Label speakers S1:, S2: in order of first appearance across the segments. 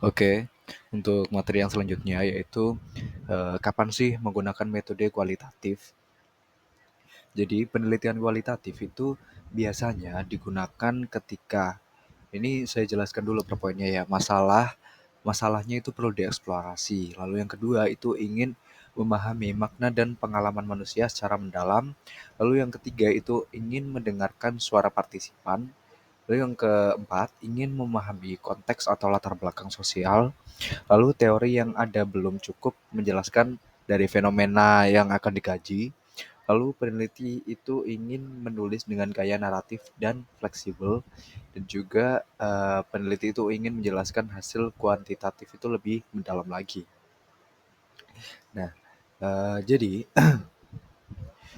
S1: Oke, untuk materi yang selanjutnya yaitu kapan sih menggunakan metode kualitatif? Jadi penelitian kualitatif itu biasanya digunakan ketika ini saya jelaskan dulu per poinnya ya. Masalahnya itu perlu dieksplorasi. Lalu yang kedua itu ingin memahami makna dan pengalaman manusia secara mendalam. Lalu yang ketiga itu ingin mendengarkan suara partisipan. Lalu yang keempat ingin memahami konteks atau latar belakang sosial. Lalu teori yang ada belum cukup menjelaskan dari fenomena yang akan dikaji. Lalu peneliti itu ingin menulis dengan gaya naratif dan fleksibel, dan juga peneliti itu ingin menjelaskan hasil kuantitatif itu lebih mendalam lagi. Nah, jadi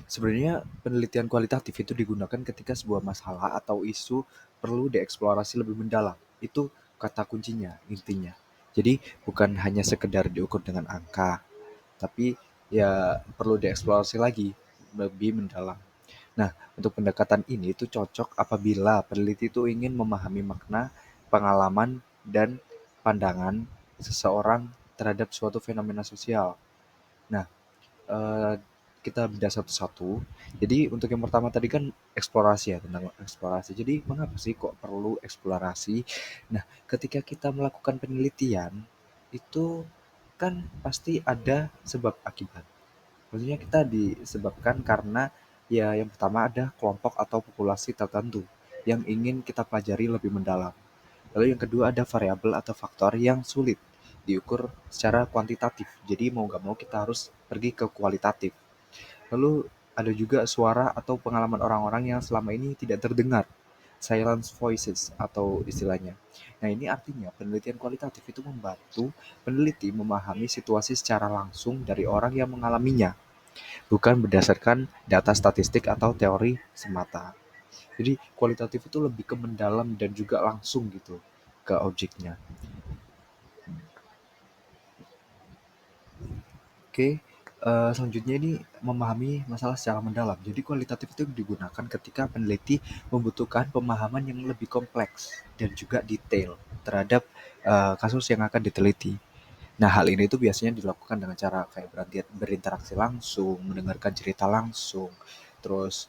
S1: sebenarnya penelitian kualitatif itu digunakan ketika sebuah masalah atau isu perlu dieksplorasi lebih mendalam. Itu kata kuncinya, intinya. Jadi bukan hanya sekedar diukur dengan angka, tapi ya perlu dieksplorasi lagi lebih mendalam. Nah, untuk pendekatan ini itu cocok apabila peneliti itu ingin memahami makna, pengalaman, dan pandangan seseorang terhadap suatu fenomena sosial. Nah, eh, kita bedah satu-satu. Jadi untuk yang pertama tadi kan eksplorasi ya, tentang eksplorasi. Jadi mengapa sih kok perlu eksplorasi? Nah, ketika kita melakukan penelitian itu kan pasti ada sebab akibat. Maksudnya kita disebabkan karena ya yang pertama ada kelompok atau populasi tertentu yang ingin kita pelajari lebih mendalam. Lalu yang kedua ada variabel atau faktor yang sulit diukur secara kuantitatif. Jadi mau nggak mau kita harus pergi ke kualitatif. Lalu ada juga suara atau pengalaman orang-orang yang selama ini tidak terdengar. Silence voices atau istilahnya. Nah ini artinya penelitian kualitatif itu membantu peneliti memahami situasi secara langsung dari orang yang mengalaminya, bukan berdasarkan data statistik atau teori semata. Jadi kualitatif itu lebih ke mendalam dan juga langsung gitu ke objeknya. Oke, selanjutnya ini memahami masalah secara mendalam. Jadi kualitatif itu digunakan ketika peneliti membutuhkan pemahaman yang lebih kompleks dan juga detail terhadap kasus yang akan diteliti. Nah, hal ini tuh biasanya dilakukan dengan cara kayak berinteraksi langsung, mendengarkan cerita langsung, terus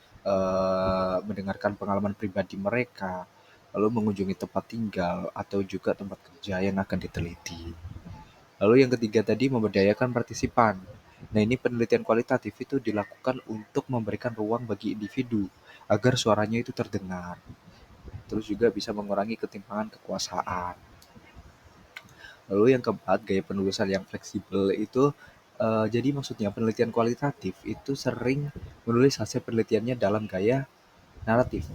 S1: mendengarkan pengalaman pribadi mereka, lalu mengunjungi tempat tinggal atau juga tempat kerja yang akan diteliti. Lalu yang ketiga tadi memberdayakan partisipan. Nah, ini penelitian kualitatif itu dilakukan untuk memberikan ruang bagi individu agar suaranya itu terdengar. Terus juga bisa mengurangi ketimpangan kekuasaan. Lalu yang keempat, gaya penulisan yang fleksibel itu jadi maksudnya penelitian kualitatif itu sering menulis hasil penelitiannya dalam gaya naratif,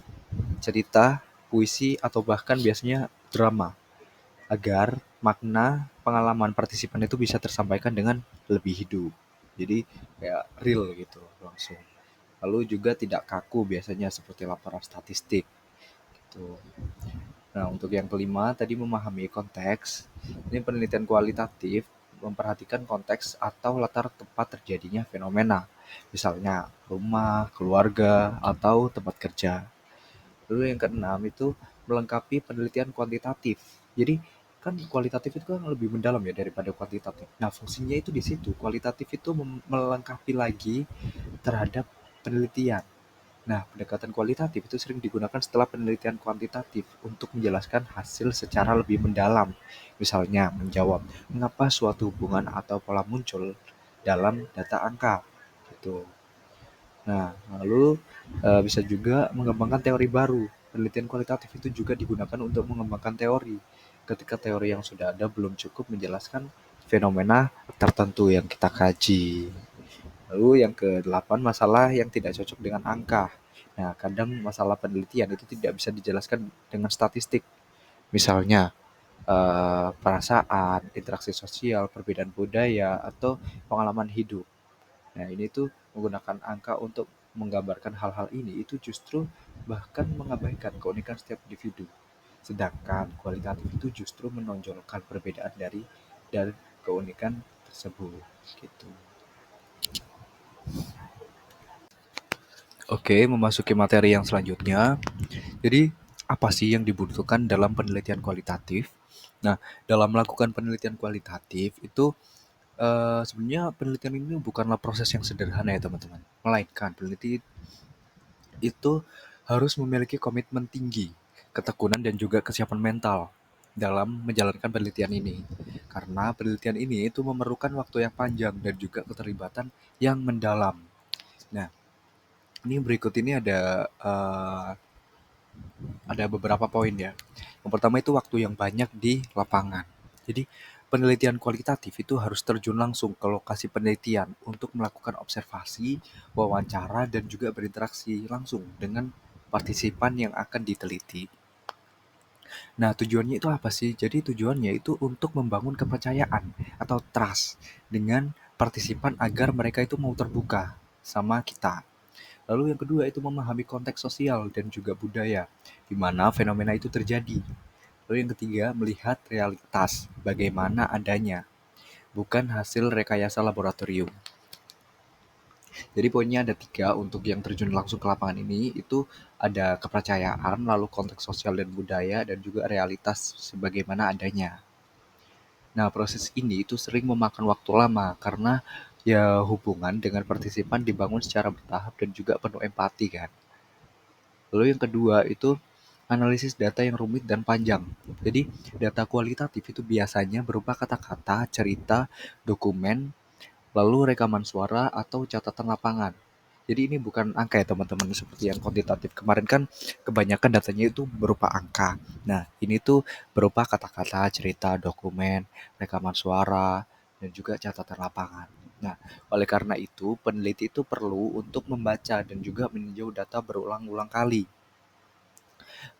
S1: cerita, puisi, atau bahkan biasanya drama agar makna pengalaman partisipan itu bisa tersampaikan dengan lebih hidup. Jadi kayak real gitu langsung. Lalu juga tidak kaku biasanya seperti laporan statistik gitu. Nah, untuk yang kelima tadi memahami konteks. Ini penelitian kualitatif memperhatikan konteks atau latar tempat terjadinya fenomena. Misalnya rumah, keluarga, atau tempat kerja. Lalu yang keenam itu melengkapi penelitian kuantitatif. Jadi kan kualitatif itu kan lebih mendalam ya daripada kuantitatif. Nah, fungsinya itu di situ. Kualitatif itu melengkapi lagi terhadap penelitian. Nah, pendekatan kualitatif itu sering digunakan setelah penelitian kuantitatif untuk menjelaskan hasil secara lebih mendalam. Misalnya, menjawab mengapa suatu hubungan atau pola muncul dalam data angka. Gitu. Nah, lalu bisa juga mengembangkan teori baru. Penelitian kualitatif itu juga digunakan untuk mengembangkan teori. Ketika teori yang sudah ada belum cukup menjelaskan fenomena tertentu yang kita kaji. Lalu yang ke-8 masalah yang tidak cocok dengan angka. Nah, kadang masalah penelitian itu tidak bisa dijelaskan dengan statistik. Misalnya, perasaan, interaksi sosial, perbedaan budaya, atau pengalaman hidup. Nah, ini tuh menggunakan angka untuk menggambarkan hal-hal ini itu justru bahkan mengabaikan keunikan setiap individu. Sedangkan kualitatif itu justru menonjolkan perbedaan dari keunikan tersebut gitu. Oke, memasuki materi yang selanjutnya. Jadi, apa sih yang dibutuhkan dalam penelitian kualitatif? Nah, dalam melakukan penelitian kualitatif itu sebenarnya penelitian ini bukanlah proses yang sederhana ya teman-teman, melainkan peneliti itu harus memiliki komitmen tinggi, ketekunan dan juga kesiapan mental dalam menjalankan penelitian ini. Karena penelitian ini itu memerlukan waktu yang panjang dan juga keterlibatan yang mendalam. Nah, ini berikut ini ada beberapa poin ya. Yang pertama itu waktu yang banyak di lapangan. Jadi penelitian kualitatif itu harus terjun langsung ke lokasi penelitian untuk melakukan observasi, wawancara, dan juga berinteraksi langsung dengan partisipan yang akan diteliti. Nah, tujuannya itu apa sih? Jadi tujuannya itu untuk membangun kepercayaan atau trust dengan partisipan agar mereka itu mau terbuka sama kita. Lalu yang kedua itu memahami konteks sosial dan juga budaya di mana fenomena itu terjadi. Lalu yang ketiga melihat realitas bagaimana adanya, bukan hasil rekayasa laboratorium. Jadi poinnya ada tiga untuk yang terjun langsung ke lapangan ini, itu ada kepercayaan, lalu konteks sosial dan budaya, dan juga realitas sebagaimana adanya. Nah, proses ini itu sering memakan waktu lama karena ya hubungan dengan partisipan dibangun secara bertahap dan juga penuh empati kan. Lalu yang kedua itu analisis data yang rumit dan panjang. Jadi data kualitatif itu biasanya berupa kata-kata, cerita, dokumen, lalu rekaman suara atau catatan lapangan. Jadi ini bukan angka ya teman-teman seperti yang kuantitatif. Kemarin kan kebanyakan datanya itu berupa angka. Nah, ini tuh berupa kata-kata, cerita, dokumen, rekaman suara, dan juga catatan lapangan. Nah, oleh karena itu, peneliti itu perlu untuk membaca dan juga meninjau data berulang-ulang kali.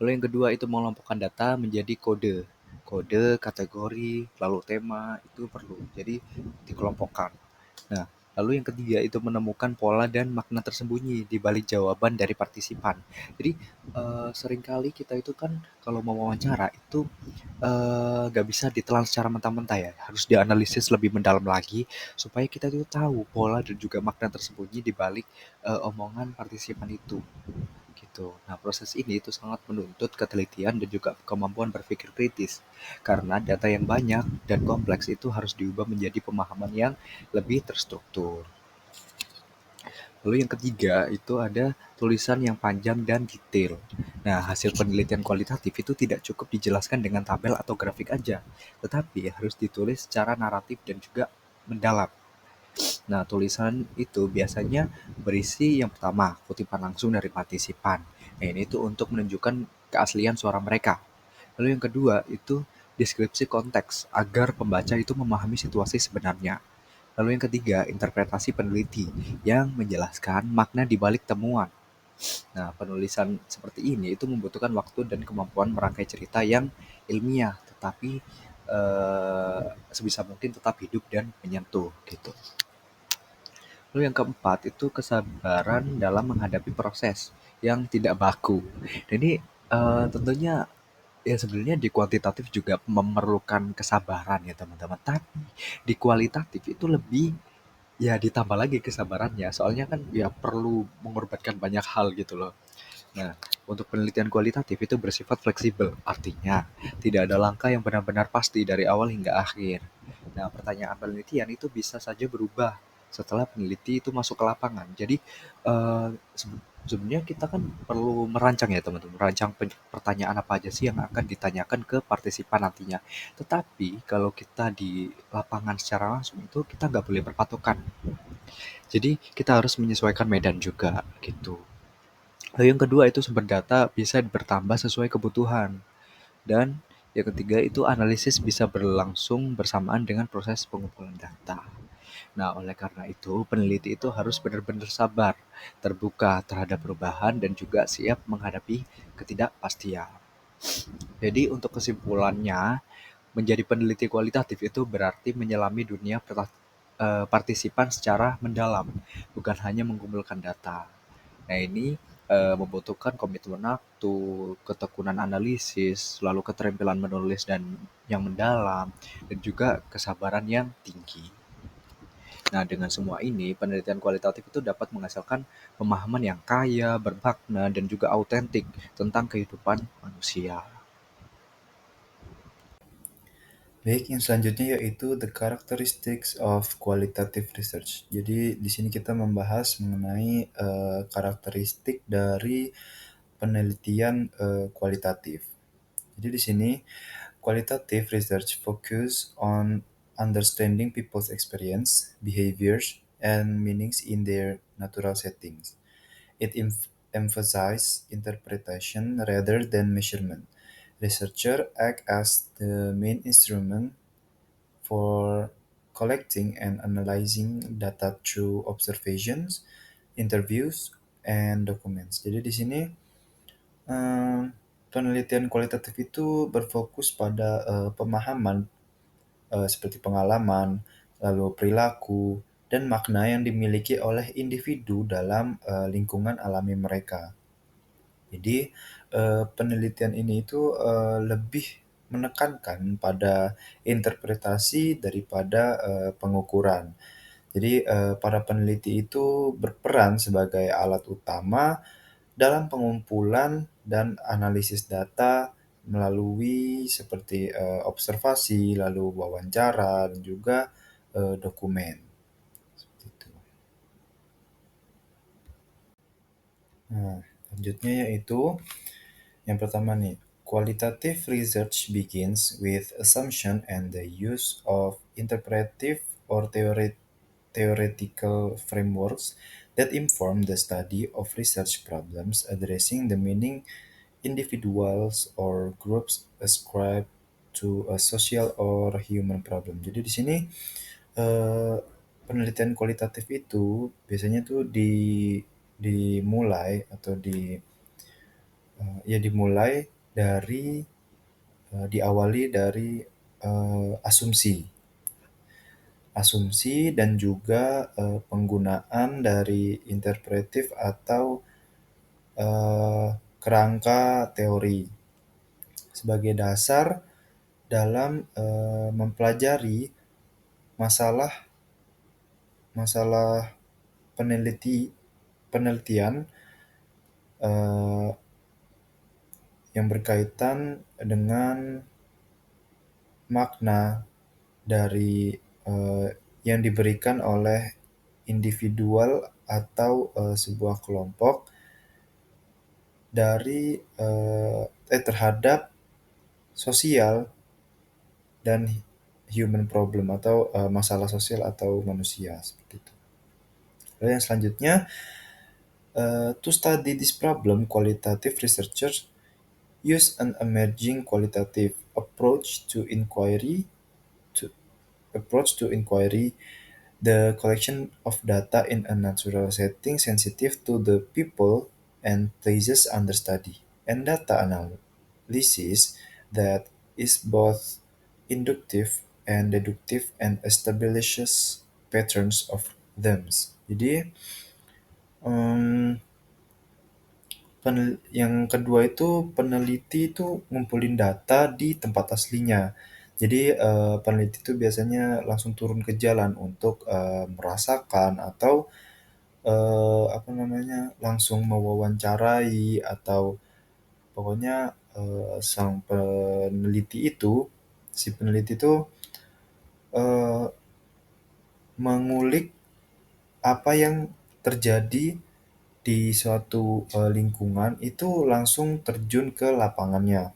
S1: Lalu yang kedua itu mengelompokkan data menjadi kode. Kode, kategori, lalu tema itu perlu. Jadi dikelompokkan. Nah, lalu yang ketiga itu menemukan pola dan makna tersembunyi di balik jawaban dari partisipan. Jadi seringkali kita itu kan kalau mau wawancara itu nggak bisa ditelan secara mentah-mentah ya. Harus dianalisis lebih mendalam lagi supaya kita itu tahu pola dan juga makna tersembunyi di balik omongan partisipan itu gitu. Nah, proses ini itu sangat menuntut ketelitian dan juga kemampuan berpikir kritis. Karena data yang banyak dan kompleks itu harus diubah menjadi pemahaman yang lebih terstruktur. Lalu yang ketiga itu ada tulisan yang panjang dan detail. Nah, hasil penelitian kualitatif itu tidak cukup dijelaskan dengan tabel atau grafik aja, tetapi harus ditulis secara naratif dan juga mendalam. Nah, tulisan itu biasanya berisi yang pertama, kutipan langsung dari partisipan. Nah, ini tuh untuk menunjukkan keaslian suara mereka. Lalu yang kedua itu deskripsi konteks agar pembaca itu memahami situasi sebenarnya. Lalu yang ketiga, interpretasi peneliti yang menjelaskan makna di balik temuan. Nah, penulisan seperti ini itu membutuhkan waktu dan kemampuan merangkai cerita yang ilmiah, tetapi sebisa mungkin tetap hidup dan menyentuh gitu. Lalu yang keempat itu kesabaran dalam menghadapi proses yang tidak baku. Jadi tentunya ya sebenarnya di kuantitatif juga memerlukan kesabaran ya teman-teman. Tapi di kualitatif itu lebih ya ditambah lagi kesabarannya. Soalnya kan ya perlu mengorbankan banyak hal gitu loh. Nah, untuk penelitian kualitatif itu bersifat fleksibel. Artinya tidak ada langkah yang benar-benar pasti dari awal hingga akhir. Nah, pertanyaan penelitian itu bisa saja berubah setelah peneliti itu masuk ke lapangan. Jadi sebenarnya kita kan perlu merancang ya teman-teman, merancang pertanyaan apa aja sih yang akan ditanyakan ke partisipan nantinya. Tetapi kalau kita di lapangan secara langsung itu kita nggak boleh berpatokan. Jadi kita harus menyesuaikan medan juga gitu. Lalu yang kedua itu sumber data bisa bertambah sesuai kebutuhan. Dan yang ketiga itu analisis bisa berlangsung bersamaan dengan proses pengumpulan data. Nah, oleh karena itu, peneliti itu harus benar-benar sabar, terbuka terhadap perubahan, dan juga siap menghadapi ketidakpastian. Jadi, untuk kesimpulannya, menjadi peneliti kualitatif itu berarti menyelami dunia partisipan secara mendalam, bukan hanya mengumpulkan data. Nah, ini membutuhkan komitmen waktu, ketekunan analisis, lalu keterampilan menulis dan yang mendalam, dan juga kesabaran yang tinggi. Nah, dengan semua ini, penelitian kualitatif itu dapat menghasilkan pemahaman yang kaya, bermakna, dan juga autentik tentang kehidupan manusia.
S2: Baik, yang selanjutnya yaitu the characteristics of qualitative research. Jadi di sini kita membahas mengenai karakteristik dari penelitian kualitatif. Jadi di sini qualitative research focus on understanding people's experience, behaviors, and meanings in their natural settings. It emphasizes interpretation rather than measurement. Researchers act as the main instrument for collecting and analyzing data through observations, interviews, and documents. Jadi di sini eh, penelitian kualitatif itu berfokus pada pemahaman seperti pengalaman, lalu perilaku, dan makna yang dimiliki oleh individu dalam lingkungan alami mereka. Jadi, penelitian ini itu, lebih menekankan pada interpretasi daripada, pengukuran. Jadi, para peneliti itu berperan sebagai alat utama dalam pengumpulan dan analisis data melalui seperti, observasi, lalu wawancara, dan juga, dokumen, seperti itu. Nah, selanjutnya yaitu yang pertama nih, qualitative research begins with assumption and the use of interpretive or theoretical frameworks that inform the study of research problems addressing the meaning individuals or groups ascribe to a social or human problem. Jadi di sini eh, penelitian kualitatif itu biasanya tuh dimulai atau dimulai dari diawali dari asumsi, dan juga penggunaan dari interpretif atau kerangka teori sebagai dasar dalam mempelajari masalah masalah penelitian eh, yang berkaitan dengan makna dari eh, yang diberikan oleh individual atau sebuah kelompok dari terhadap sosial dan human problem atau masalah sosial atau manusia seperti itu. Lalu yang selanjutnya, to study this problem, qualitative researchers use an emerging qualitative to inquiry, the collection of data in a natural setting sensitive to the people and places under study, and data analysis that is both inductive and deductive and establishes patterns of them. Jadi, em, yang kedua itu peneliti itu ngumpulin data di tempat aslinya. Jadi peneliti itu biasanya langsung turun ke jalan untuk merasakan atau apa namanya langsung mewawancarai atau pokoknya sang si peneliti itu eh, mengulik apa yang terjadi di suatu lingkungan itu langsung terjun ke lapangannya.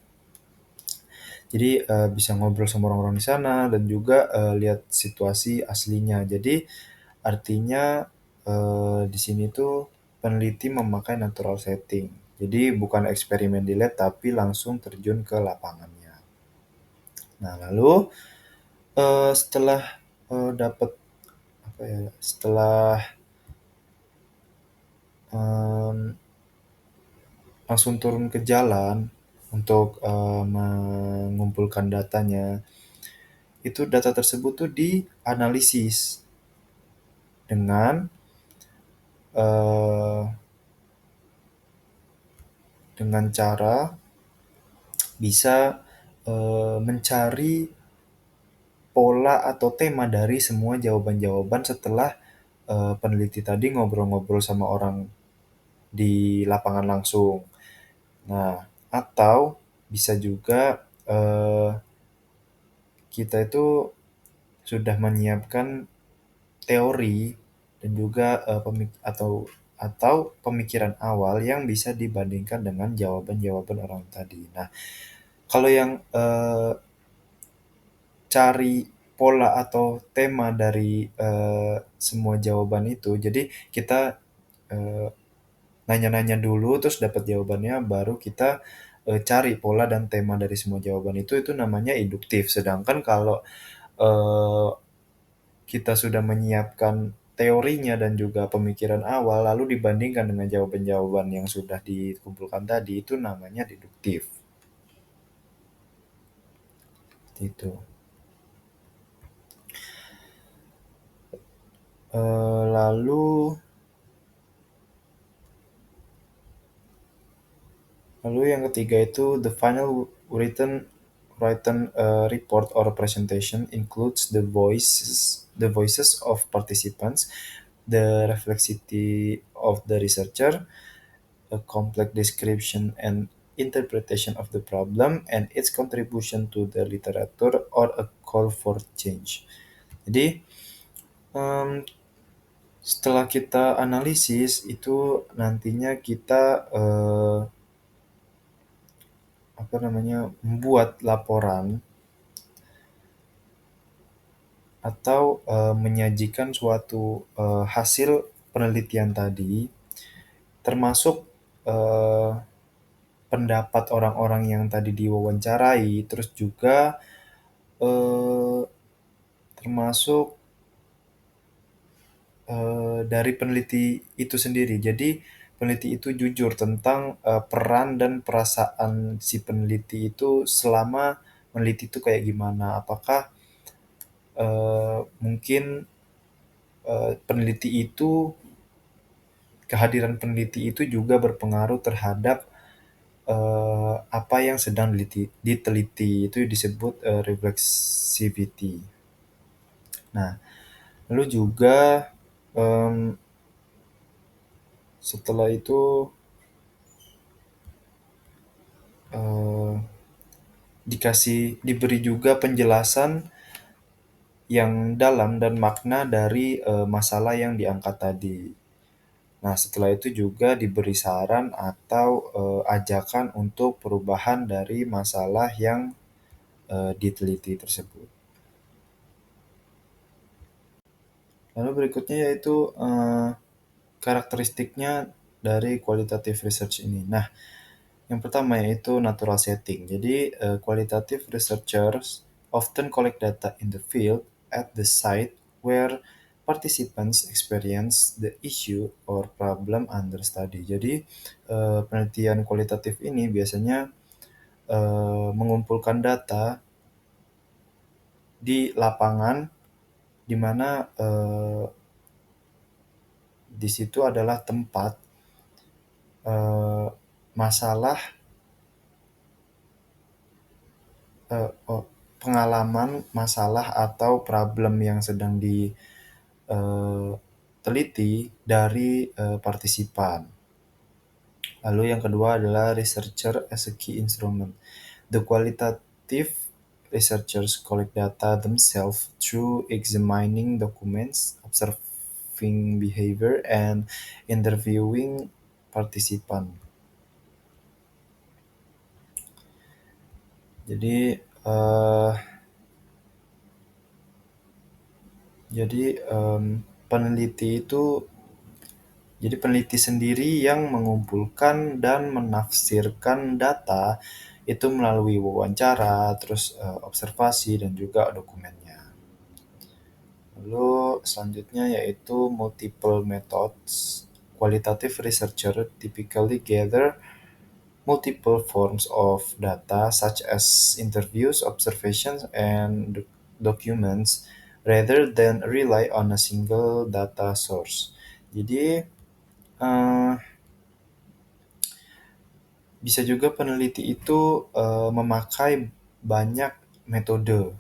S2: Jadi bisa ngobrol sama orang-orang di sana dan juga lihat situasi aslinya. Jadi artinya di sini tuh peneliti memakai natural setting. Jadi bukan eksperimen di lab tapi langsung terjun ke lapangannya. Nah, lalu setelah dapat apa ya? Setelah em, langsung turun ke jalan untuk mengumpulkan datanya, itu data tersebut tuh dianalisis dengan eh, cara bisa mencari pola atau tema dari semua jawaban-jawaban setelah peneliti tadi ngobrol-ngobrol sama orang di lapangan langsung. Nah, atau bisa juga kita itu sudah menyiapkan teori dan juga atau pemikiran awal yang bisa dibandingkan dengan jawaban-jawaban orang tadi. Nah, kalau yang cari pola atau tema dari semua jawaban itu, jadi kita eh, nanya-nanya dulu terus dapat jawabannya, baru kita cari pola dan tema dari semua jawaban itu namanya induktif. Sedangkan kalau eh, kita sudah menyiapkan teorinya dan juga pemikiran awal, lalu dibandingkan dengan jawaban-jawaban yang sudah dikumpulkan tadi, itu namanya deduktif. Itu. Lalu lalu yang ketiga itu the final written report or presentation includes the voices of participants, the reflexivity of the researcher, a complex description and interpretation of the problem, and its contribution to the literature or a call for change. Jadi, em, setelah kita analisis itu nantinya kita apa namanya membuat laporan atau menyajikan suatu hasil penelitian tadi, termasuk eh, pendapat orang-orang yang tadi diwawancarai, terus juga eh, termasuk dari peneliti itu sendiri. Jadi peneliti itu jujur tentang peran dan perasaan si peneliti itu selama meneliti itu kayak gimana. Apakah mungkin peneliti itu kehadiran peneliti itu juga berpengaruh terhadap apa yang sedang diteliti, itu disebut reflexivity. Nah, lalu juga em, setelah itu eh, diberi juga penjelasan yang dalam dan makna dari masalah yang diangkat tadi. Nah, setelah itu juga diberi saran atau ajakan untuk perubahan dari masalah yang diteliti tersebut. Lalu berikutnya yaitu karakteristiknya dari qualitative research ini. Nah, yang pertama yaitu natural setting. Jadi, qualitative researchers often collect data in the field at the site where participants experience the issue or problem under study. Jadi, penelitian kualitatif ini biasanya mengumpulkan data di lapangan, di mana di situ adalah tempat masalah oh, pengalaman masalah atau problem yang sedang diteliti dari partisipan. Lalu yang kedua adalah researcher as a key instrument. The qualitative researchers collect data themselves through examining documents, observing behavior, and interviewing participant. Jadi eh, peneliti itu jadi peneliti sendiri yang mengumpulkan dan menafsirkan data itu melalui wawancara, terus observasi dan juga dokumennya. Lalu selanjutnya yaitu multiple methods. Qualitative researcher typically gather multiple forms of data such as interviews, observations, and documents rather than rely on a single data source. Jadi eh, bisa juga peneliti itu memakai banyak metode.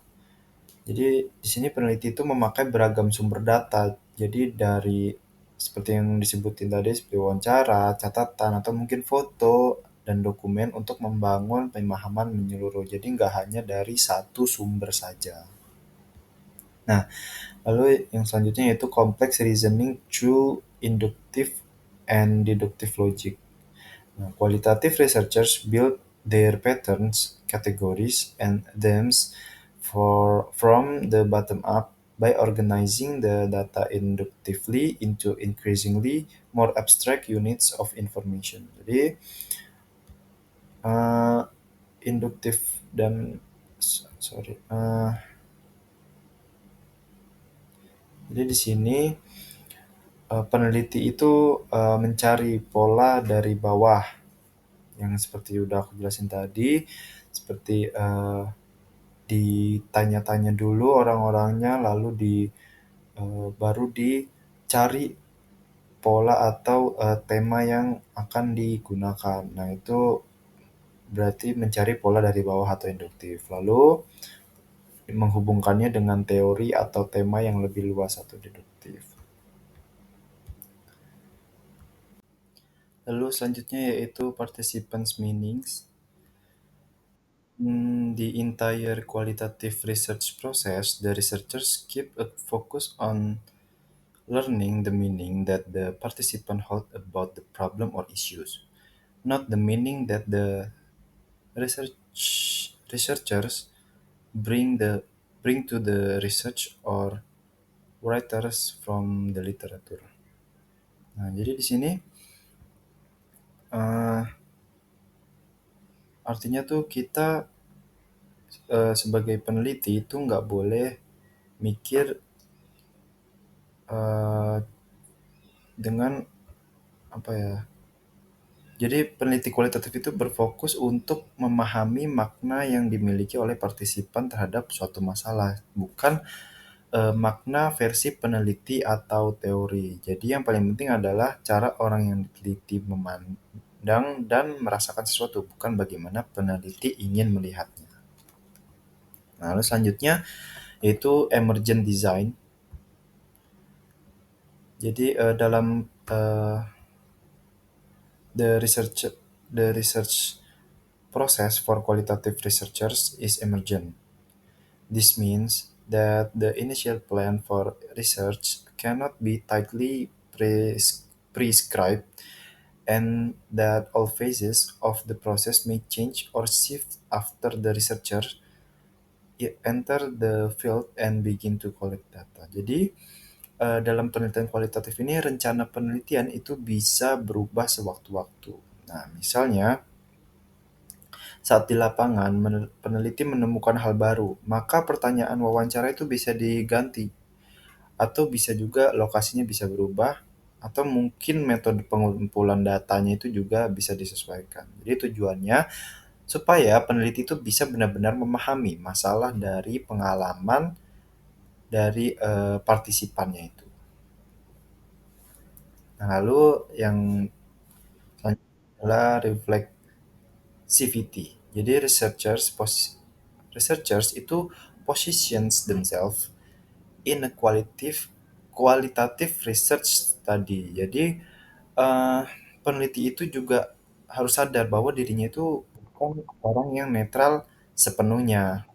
S2: Jadi di sini peneliti itu memakai beragam sumber data. Jadi dari seperti yang disebutin tadi seperti wawancara, catatan atau mungkin foto dan dokumen untuk membangun pemahaman menyeluruh. Jadi nggak hanya dari satu sumber saja. Nah, lalu yang selanjutnya yaitu complex reasoning through inductive and deductive logic. Nah, qualitative researchers build their patterns, categories, and themes from the bottom up by organizing the data inductively into increasingly more abstract units of information. Jadi, uh, induktif dan sorry, jadi di sini peneliti itu mencari pola dari bawah yang seperti udah aku jelasin tadi, seperti ditanya-tanya dulu orang-orangnya, lalu baru dicari pola atau tema yang akan digunakan. Nah, itu berarti mencari pola dari bawah atau induktif. Lalu menghubungkannya dengan teori atau tema yang lebih luas atau deduktif. Lalu selanjutnya yaitu participants meanings. The entire qualitative research process, the researchers keep a focus on learning the meaning that the participant hold about the problem or issues, not the meaning that the researchers bring to the research or writers from the literature. Nah, jadi di sini eh, artinya tuh kita sebagai peneliti itu nggak boleh mikir eh, dengan apa ya. Jadi peneliti kualitatif itu berfokus untuk memahami makna yang dimiliki oleh partisipan terhadap suatu masalah, bukan makna versi peneliti atau teori. Jadi yang paling penting adalah cara orang yang diteliti memandang dan merasakan sesuatu, bukan bagaimana peneliti ingin melihatnya. Nah, lalu selanjutnya yaitu emergent design. Jadi dalam the research process for qualitative researchers is emergent. This means that the initial plan for research cannot be tightly prescribed, and that all phases of the process may change or shift after the researcher enter the field and begin to collect data. Jadi, dalam penelitian kualitatif ini rencana penelitian itu bisa berubah sewaktu-waktu. Nah, misalnya saat di lapangan peneliti menemukan hal baru, maka pertanyaan wawancara itu bisa diganti atau bisa juga lokasinya bisa berubah atau mungkin metode pengumpulan datanya itu juga bisa disesuaikan. Jadi tujuannya supaya peneliti itu bisa benar-benar memahami masalah dari pengalaman dari partisipannya itu. Nah, lalu yang selanjutnya adalah reflexivity. Jadi researchers itu positions themselves in a qualitative research study. Jadi peneliti itu juga harus sadar bahwa dirinya itu bukan orang yang netral sepenuhnya.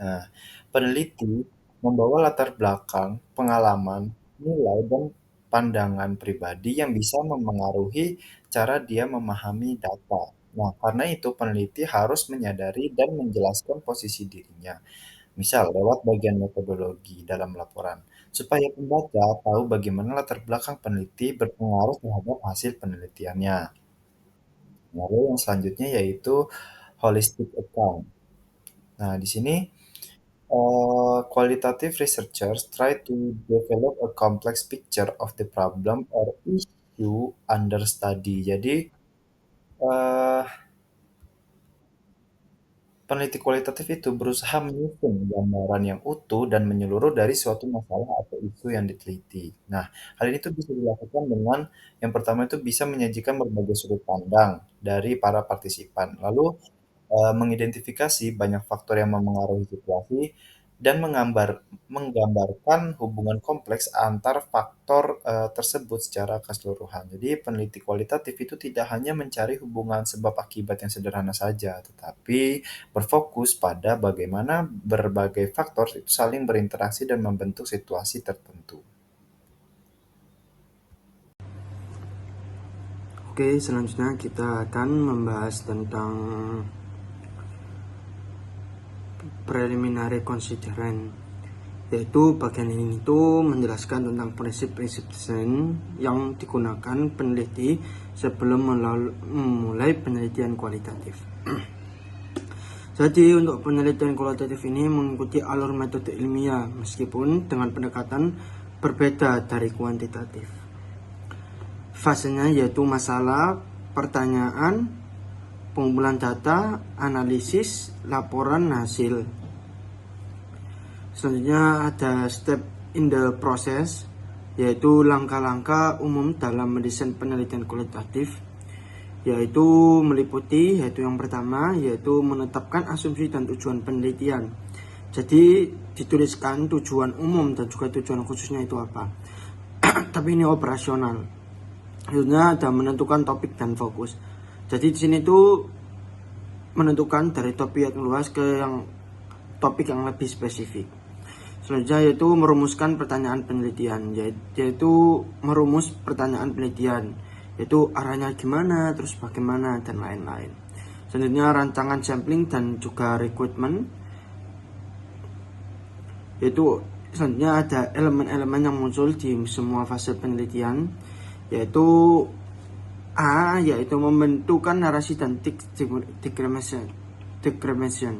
S2: Nah, peneliti membawa latar belakang, pengalaman, nilai, dan pandangan pribadi yang bisa memengaruhi cara dia memahami data. Nah, karena itu peneliti harus menyadari dan menjelaskan posisi dirinya, misal lewat bagian metodologi dalam laporan, supaya pembaca tahu bagaimana latar belakang peneliti berpengaruh terhadap hasil penelitiannya. Lalu yang selanjutnya yaitu holistic account. Nah, di sini qualitative researchers try to develop a complex picture of the problem or issue under study. Jadi, eh, peneliti kualitatif itu berusaha menyusun gambaran yang utuh dan menyeluruh dari suatu masalah atau isu yang diteliti. Nah, hal ini tuh bisa dilakukan dengan yang pertama itu bisa menyajikan berbagai sudut pandang dari para partisipan, lalu mengidentifikasi banyak faktor yang memengaruhi situasi dan menggambarkan hubungan kompleks antar faktor tersebut secara keseluruhan. Jadi peneliti kualitatif itu tidak hanya mencari hubungan sebab akibat yang sederhana saja, tetapi berfokus pada bagaimana berbagai faktor itu saling berinteraksi dan membentuk situasi tertentu.
S3: Oke, selanjutnya kita akan membahas tentang preliminary considerant, yaitu bagian ini itu menjelaskan tentang prinsip-prinsip desain yang digunakan peneliti sebelum memulai penelitian kualitatif. Jadi untuk penelitian kualitatif ini mengikuti alur metode ilmiah meskipun dengan pendekatan berbeda dari kuantitatif. Fasenya yaitu masalah, pertanyaan, pengumpulan data, analisis, laporan hasil. Selanjutnya ada step in the process, yaitu langkah-langkah umum dalam mendesain penelitian kualitatif, yaitu meliputi, yaitu yang pertama, yaitu menetapkan asumsi dan tujuan penelitian. Jadi dituliskan tujuan umum dan juga tujuan khususnya itu apa. Tapi ini operasional. Selanjutnya ada menentukan topik dan fokus. Jadi di sini tuh menentukan dari topik yang luas ke yang topik yang lebih spesifik. Selanjutnya yaitu merumuskan pertanyaan penelitian, yaitu merumus pertanyaan penelitian, yaitu arahnya gimana, terus bagaimana, dan lain-lain. Selanjutnya rancangan sampling dan juga recruitment, yaitu selanjutnya ada elemen-elemen yang muncul di semua fase penelitian, yaitu A, yaitu membentukkan narasi dan declamation.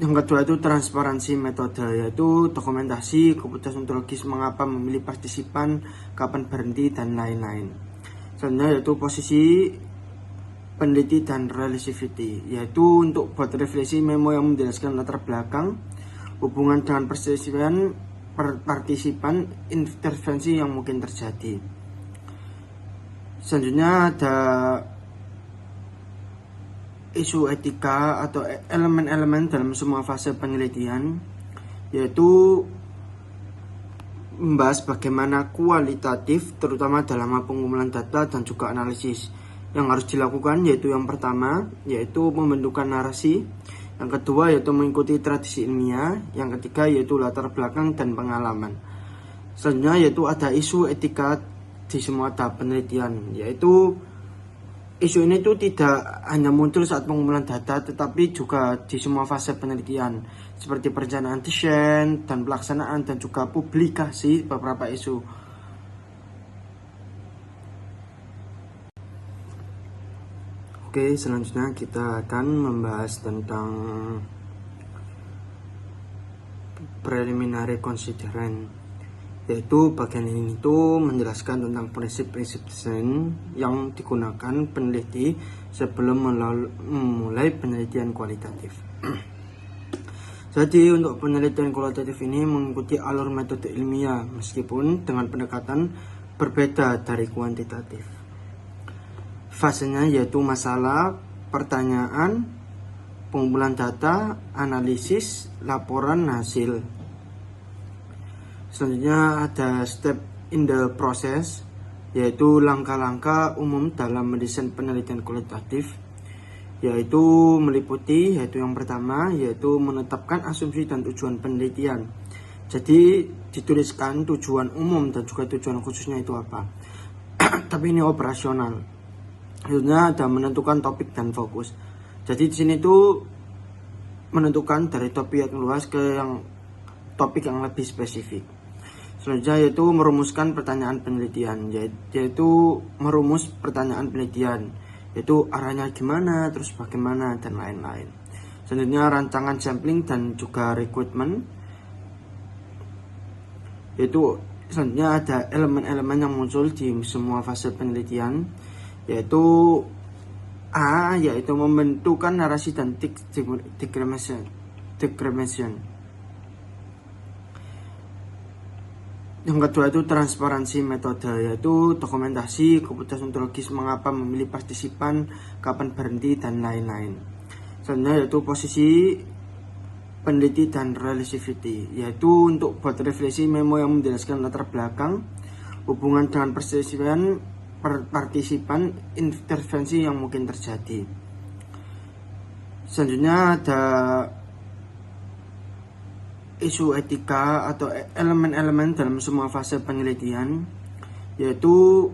S3: Yang kedua itu transparansi metode, yaitu dokumentasi, keputusan ontologis mengapa memilih partisipan, kapan berhenti, dan lain-lain. Selanjutnya yaitu posisi peneliti dan relativity, yaitu untuk buat refleksi memo yang menjelaskan latar belakang, hubungan dengan partisipan, intervensi yang mungkin terjadi. Selanjutnya ada isu etika atau elemen-elemen dalam semua fase penelitian, yaitu membahas bagaimana kualitatif terutama dalam pengumpulan data dan juga analisis yang harus dilakukan, yaitu yang pertama yaitu membentukkan narasi, yang kedua yaitu mengikuti tradisi ilmiah, yang ketiga yaitu latar belakang dan pengalaman. Selanjutnya yaitu ada isu etika di semua tahap penelitian, yaitu isu ini tuh tidak hanya muncul saat pengumpulan data, tetapi juga di semua fase penelitian, seperti perencanaan desain dan pelaksanaan dan juga publikasi beberapa isu. Oke, selanjutnya kita akan membahas tentang preliminary considerant, yaitu bagian ini itu menjelaskan tentang prinsip-prinsip desain yang digunakan peneliti sebelum memulai penelitian kualitatif. Jadi untuk penelitian kualitatif ini mengikuti alur metode ilmiah meskipun dengan pendekatan berbeda dari kuantitatif. Fasenya yaitu masalah, pertanyaan, pengumpulan data, analisis, laporan hasil. Selanjutnya ada step in the process, yaitu langkah-langkah umum dalam mendesain penelitian kualitatif, yaitu meliputi, yaitu yang pertama yaitu menetapkan asumsi dan tujuan penelitian. Jadi dituliskan tujuan umum dan juga tujuan khususnya itu apa. Tapi ini operasional. Selanjutnya ada menentukan topik dan fokus. Jadi di sini tuh menentukan dari topik yang luas ke yang topik yang lebih spesifik. Selanjutnya yaitu merumuskan pertanyaan penelitian, yaitu merumus pertanyaan penelitian, yaitu arahnya gimana, terus bagaimana, dan lain-lain. Selanjutnya rancangan sampling dan juga recruitment, yaitu selanjutnya ada elemen-elemen yang muncul di semua fase penelitian, yaitu A, yaitu membentukkan narasi dan declamation. Yang kedua itu transparansi metode, yaitu dokumentasi, keputusan ontologis mengapa memilih partisipan, kapan berhenti, dan lain-lain. Selanjutnya yaitu posisi peneliti dan relativity, yaitu untuk buat refleksi memo yang menjelaskan latar belakang, hubungan dengan partisipan, intervensi yang mungkin terjadi. Selanjutnya ada isu etika atau elemen-elemen dalam semua fase penelitian, yaitu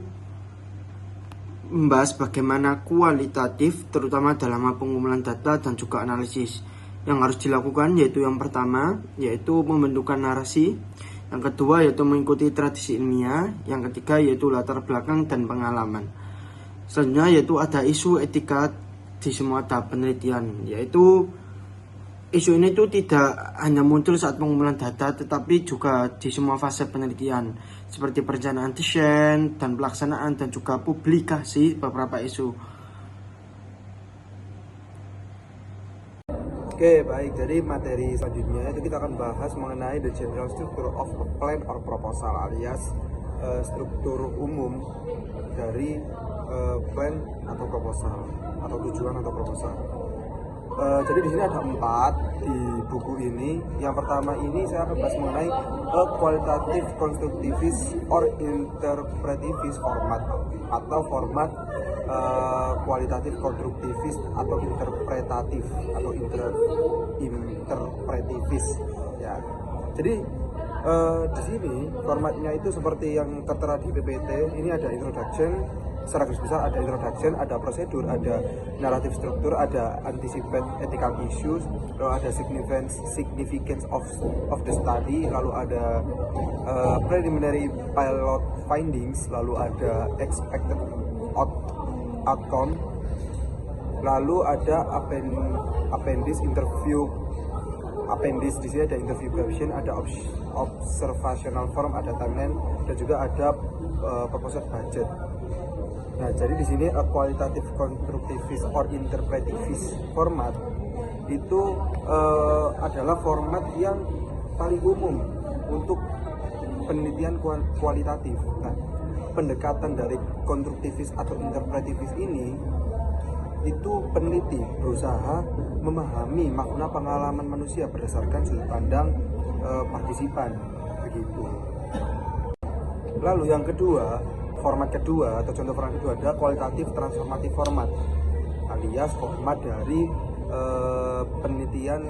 S3: membahas bagaimana kualitatif terutama dalam pengumpulan data dan juga analisis yang harus dilakukan, yaitu yang pertama yaitu membentukkan narasi, yang kedua yaitu mengikuti tradisi ilmiah, yang ketiga yaitu latar belakang dan pengalaman. Selanjutnya yaitu ada isu etika di semua tahap penelitian, yaitu isu ini tuh tidak hanya muncul saat pengumpulan data, tetapi juga di semua fase penelitian, seperti perencanaan desain dan pelaksanaan, dan juga publikasi beberapa isu.
S4: Oke, baik. Jadi materi selanjutnya itu kita akan bahas mengenai the general structure of a plan or proposal, alias struktur umum dari plan atau proposal, atau tujuan atau proposal. Jadi di sini ada 4 di buku ini. Yang pertama ini saya akan bahas mengenai a qualitative constructivist or interpretivist format, atau format kualitatif konstruktivis atau interpretatif atau interpretivis ya. Jadi di sini formatnya itu seperti yang tertera di PPT. Ini ada introduction, secara garis besar ada introduction, ada prosedur, ada narrative struktur, ada anticipate ethical issues, lalu ada significance of the study, lalu ada preliminary pilot findings, lalu ada expected outcome, lalu ada appendix interview. Appendix di sini ada interview question, ada observational form, ada timeline, dan juga ada proposal budget. Nah, jadi di sini a qualitative constructivist or interpretivist format itu adalah format yang paling umum untuk penelitian kualitatif. Nah, pendekatan dari konstruktivis atau interpretivis ini itu peneliti berusaha memahami makna pengalaman manusia berdasarkan sudut pandang partisipan, begitu. Lalu yang kedua, format kedua atau contoh format kedua adalah kualitatif transformatif format, alias format dari penelitian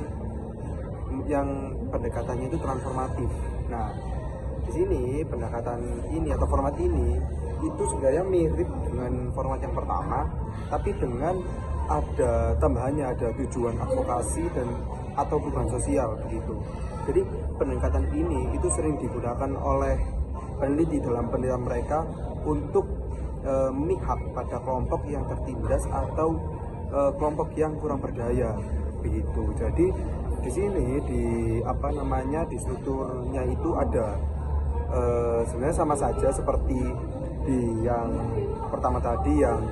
S4: yang pendekatannya itu transformatif. Nah, di sini pendekatan ini atau format ini itu sebenarnya mirip dengan format yang pertama, tapi dengan ada tambahannya, ada tujuan advokasi dan atau perubahan sosial, begitu. Jadi pendekatan ini itu sering digunakan oleh peneliti dalam penelitian mereka untuk memihak pada kelompok yang tertindas atau kelompok yang kurang berdaya, begitu. Jadi di sini di strukturnya itu ada sebenarnya sama saja seperti di yang pertama tadi, yang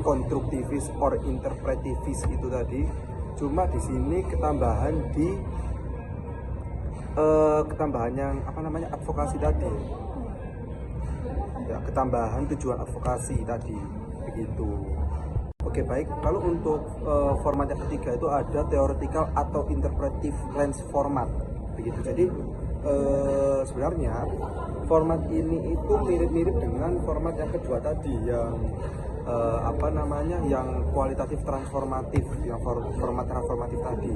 S4: konstruktivis or interpretivis itu tadi, cuma di sini ketambahan yang advokasi tadi ya, ketambahan tujuan advokasi tadi, begitu. Oke, baik. Lalu untuk format yang ketiga itu ada theoretical atau interpretive lens format, begitu. Jadi sebenarnya format ini itu mirip-mirip dengan format yang kedua tadi, yang yang kualitatif transformatif, yang format transformatif tadi.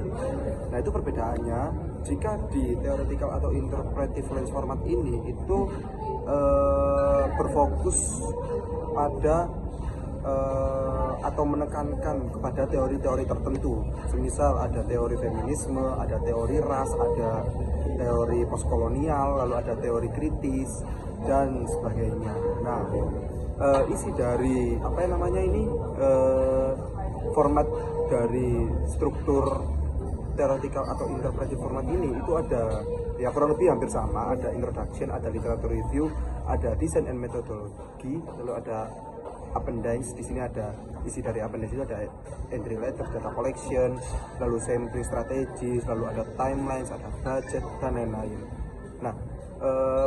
S4: Nah, itu perbedaannya. Jika di theoretical atau interpretive lens format ini itu berfokus pada atau menekankan kepada teori-teori tertentu. Semisal ada teori feminisme, ada teori ras, ada teori postkolonial, lalu ada teori kritis dan sebagainya. Nah, isi dari format dari struktur theoretical atau interpretive format ini itu ada ya kurang lebih hampir sama. Ada introduction, ada literature review, ada design and methodology, lalu ada appendix. Di sini ada isi dari appendix itu ada entry letter, data collection, lalu sampling strategis, lalu ada timelines, ada budget dan lain-lain. Nah,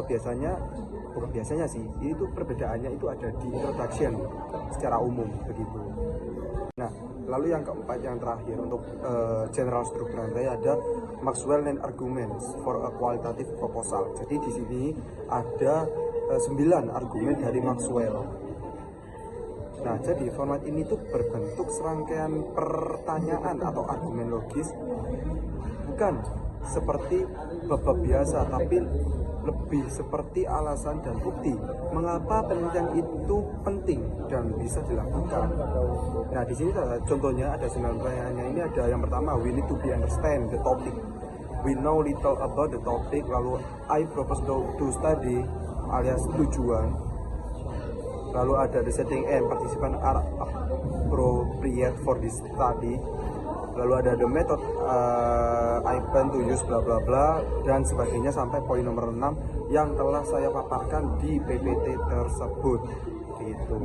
S4: biasanya bukan biasanya sih, itu perbedaannya itu ada di introduction secara umum begitu. Nah, lalu yang keempat, yang terakhir untuk general structure nanti ada Maxwell and Arguments for a Qualitative Proposal. Jadi di sini ada 9 argumen dari Maxwell. Nah, jadi format ini tuh berbentuk serangkaian pertanyaan atau argumen logis, bukan seperti bab-bab biasa, tapi lebih seperti alasan dan bukti mengapa penelitian itu penting dan bisa dilakukan. Nah, di sini contohnya ada 9 pertanyaannya. Ini ada yang pertama, we need to be understand the topic. We know little about the topic. Lalu I propose to study alias tujuan. Lalu ada the setting and participant are appropriate for this study. Lalu ada the method I plan to use bla bla bla dan sebagainya sampai poin nomor 6 yang telah saya paparkan di PPT tersebut gitu.